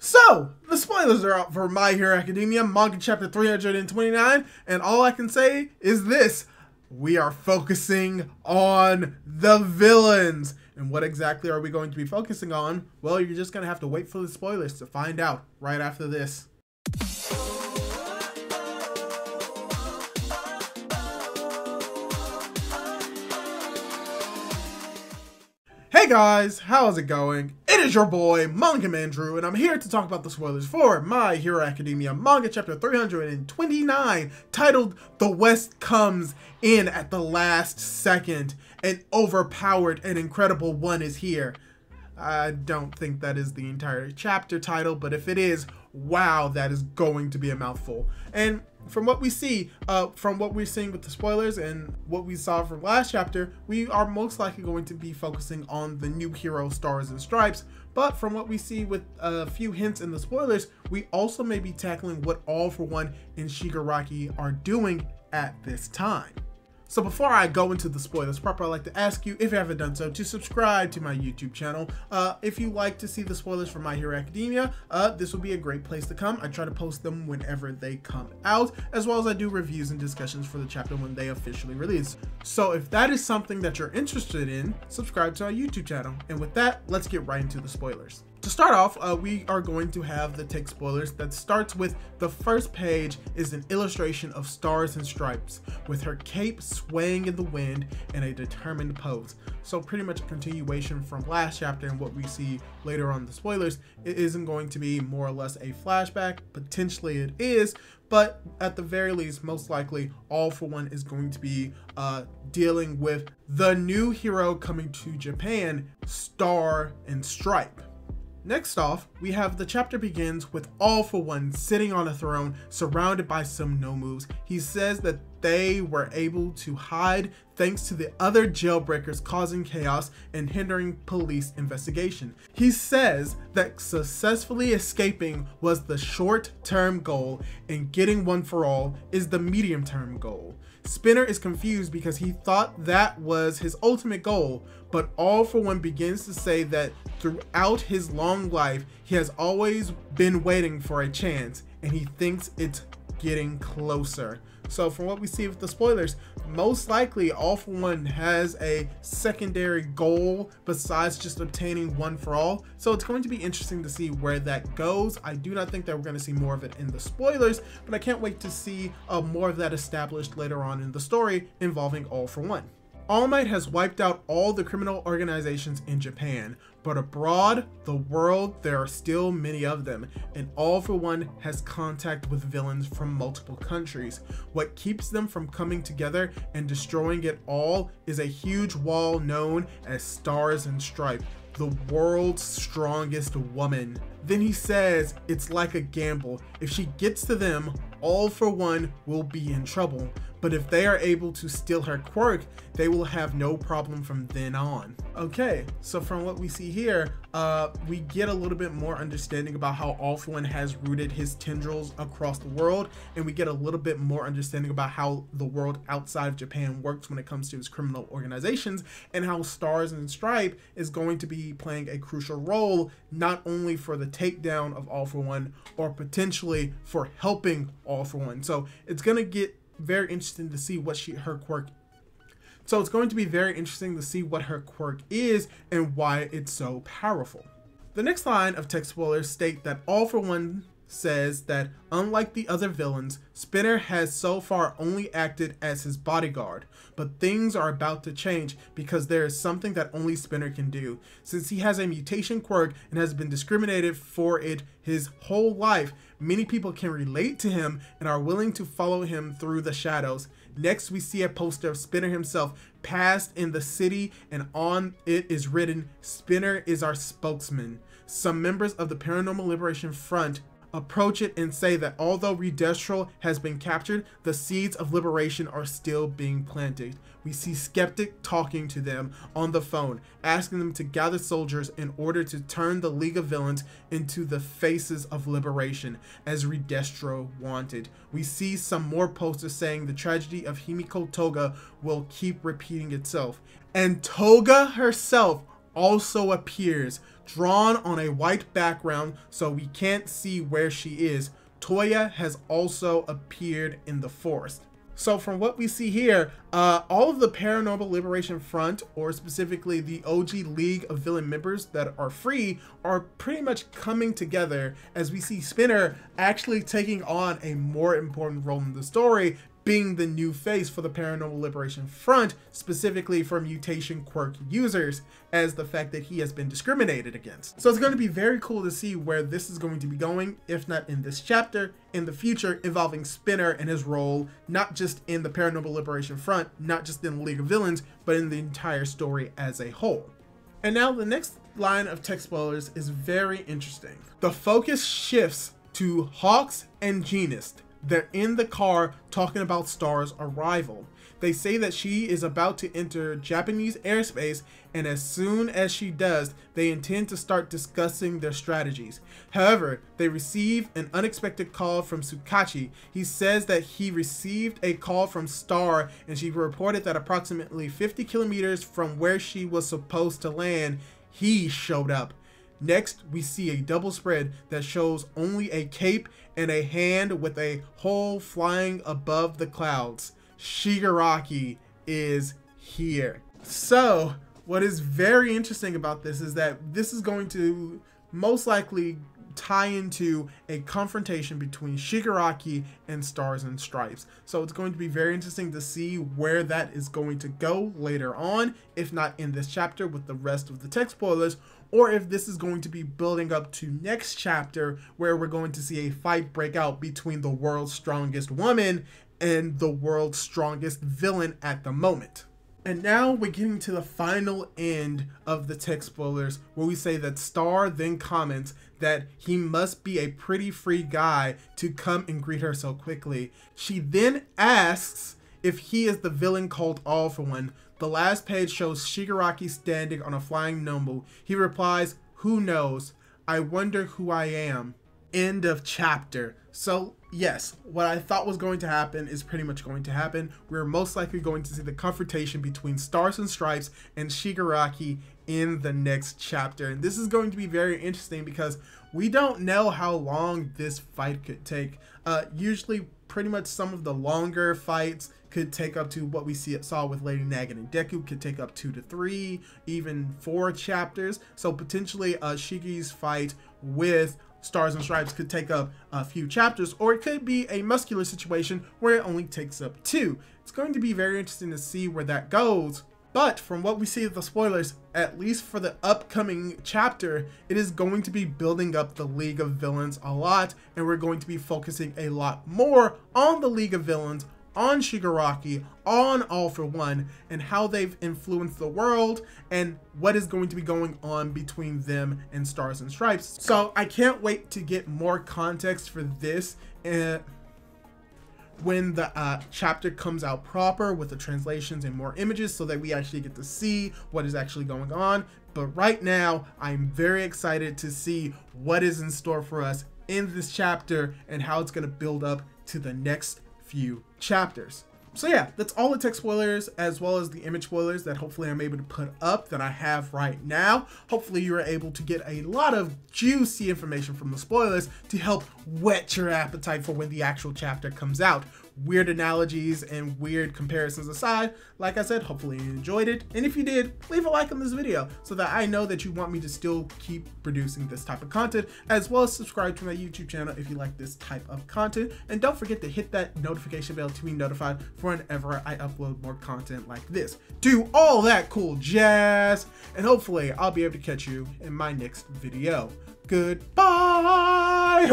So, the spoilers are out for My Hero Academia, Manga Chapter 329, and all I can say is this. We are focusing on the villains. And what exactly are we going to be focusing on? Well, you're just going to have to wait for the spoilers to find out right after this. Hey guys, how's it going? It is your boy, Manga Man Drew, and I'm here to talk about the spoilers for My Hero Academia Manga Chapter 329, titled The West Comes In at the Last Second. An overpowered and incredible one is here. I don't think that is the entire chapter title, but if it is, wow, that is going to be a mouthful. And from what we see, from what we're seeing with the spoilers and what we saw from last chapter, we are most likely going to be focusing on the new hero Stars and Stripes. But from what we see with a few hints in the spoilers, we also may be tackling what All For One and Shigaraki are doing at this time. So before I go into the spoilers proper, I'd like to ask you, if you haven't done so, to subscribe to my YouTube channel. If you like to see the spoilers for My Hero Academia, this will be a great place to come. I try to post them whenever they come out, as well as I do reviews and discussions for the chapter when they officially release. So if that is something that you're interested in, subscribe to our YouTube channel. And with that, let's get right into the spoilers. To start off, we are going to have the text spoilers that starts with the first page is an illustration of Stars and Stripes with her cape swaying in the wind in a determined pose. So pretty much a continuation from last chapter and what we see later on in the spoilers. It isn't going to be more or less a flashback. Potentially it is, but at the very least, most likely, All For One is going to be dealing with the new hero coming to Japan, Star and Stripe. Next off, we have the chapter begins with All For One sitting on a throne surrounded by some nomus. He says that they were able to hide thanks to the other jailbreakers causing chaos and hindering police investigation. He says that successfully escaping was the short-term goal and getting one for all is the medium-term goal. Spinner is confused because he thought that was his ultimate goal, but All For One begins to say that throughout his long life, he has always been waiting for a chance, and he thinks it's getting closer. So from what we see with the spoilers, most likely All For One has a secondary goal besides just obtaining one for all. So it's going to be interesting to see where that goes. I do not think that we're going to see more of it in the spoilers, but I can't wait to see more of that established later on in the story involving All For One. All Might has wiped out all the criminal organizations in Japan, but abroad, the world, there are still many of them, and All For One has contact with villains from multiple countries. What keeps them from coming together and destroying it all is a huge wall known as Stars and Stripe, the world's strongest woman. Then he says it's like a gamble. If she gets to them, All For One will be in trouble. But if they are able to steal her quirk, they will have no problem from then on. Okay, so from what we see here, we get a little bit more understanding about how All For One has rooted his tendrils across the world, and we get a little bit more understanding about how the world outside of Japan works when it comes to its criminal organizations, and how Stars and Stripe is going to be playing a crucial role, not only for the takedown of All For One, or potentially for helping All For One. So it's gonna get very interesting to see what her quirk. So it's going to be very interesting to see what her quirk is and why it's so powerful. The next line of text spoilers state that All For One says that unlike the other villains, Spinner has so far only acted as his bodyguard, but things are about to change because there is something that only Spinner can do. Since he has a mutation quirk and has been discriminated for it his whole life, many people can relate to him and are willing to follow him through the shadows. Next, we see a poster of Spinner himself passed in the city, and on it is written, "Spinner is our spokesman." Some members of the Paranormal Liberation Front approach it and say that although Redestro has been captured, the seeds of liberation are still being planted. We see Skeptic talking to them on the phone, asking them to gather soldiers in order to turn the League of Villains into the faces of liberation, as Redestro wanted. We see some more posters saying the tragedy of Himiko Toga will keep repeating itself. And Toga herself also appears, drawn on a white background so we can't see where she is. Toya has also appeared in the forest. So from what we see here, all of the Paranormal Liberation Front, or specifically the OG League of Villain members that are free, are pretty much coming together as we see Spinner actually taking on a more important role in the story, being the new face for the Paranormal Liberation Front, specifically for mutation quirk users, as the fact that he has been discriminated against. So it's going to be very cool to see where this is going to be going, if not in this chapter, in the future, involving Spinner and his role, not just in the Paranormal Liberation Front, not just in the League of Villains, but in the entire story as a whole. And now the next line of text spoilers is very interesting. The focus shifts to Hawks and Genus. They're in the car talking about Star's arrival. They say that she is about to enter Japanese airspace, and as soon as she does, they intend to start discussing their strategies. However, they receive an unexpected call from Tsukachi. He says that he received a call from Star, and she reported that approximately 50 kilometers from where she was supposed to land, he showed up. Next, we see a double spread that shows only a cape and a hand with a hole flying above the clouds. Shigaraki is here. So, what is very interesting about this is that this is going to most likely tie into a confrontation between Shigaraki and Stars and Stripes. So it's going to be very interesting to see where that is going to go later on, if not in this chapter with the rest of the text spoilers, or if this is going to be building up to next chapter where we're going to see a fight break out between the world's strongest woman and the world's strongest villain at the moment. And now we're getting to the final end of the text spoilers, where we say that Star then comments that he must be a pretty free guy to come and greet her so quickly. She then asks if he is the villain called All for One. The last page shows Shigaraki standing on a flying Nomu. He replies, "Who knows? I wonder who I am." End of chapter. So yes, what I thought was going to happen is pretty much going to happen. We're most likely going to see the confrontation between Stars and Stripes and Shigaraki in the next chapter. And this is going to be very interesting because we don't know how long this fight could take. Usually pretty much some of the longer fights could take up to what we saw with Lady Nagin and Deku, could take up 2 to 3, even 4 chapters. So potentially Shigi's fight with Stars and Stripes could take up a few chapters, or it could be a muscular situation where it only takes up 2. It's going to be very interesting to see where that goes. But from what we see of the spoilers, at least for the upcoming chapter, it is going to be building up the League of Villains a lot, and we're going to be focusing a lot more on the League of Villains, on Shigaraki, on All for One, and how they've influenced the world, and what is going to be going on between them and Stars and Stripes. So I can't wait to get more context for this when the chapter comes out proper with the translations and more images, so that we actually get to see what is actually going on. But right now, I'm very excited to see what is in store for us in this chapter and how it's going to build up to the next few chapters. So yeah, that's all the text spoilers as well as the image spoilers that hopefully I'm able to put up that I have right now. Hopefully you're able to get a lot of juicy information from the spoilers to help whet your appetite for when the actual chapter comes out. Weird analogies and weird comparisons aside, like I said, hopefully you enjoyed it. And if you did, leave a like on this video so that I know that you want me to still keep producing this type of content, as well as subscribe to my YouTube channel if you like this type of content. And don't forget to hit that notification bell to be notified for whenever I upload more content like this. Do all that cool jazz, and hopefully I'll be able to catch you in my next video. Goodbye!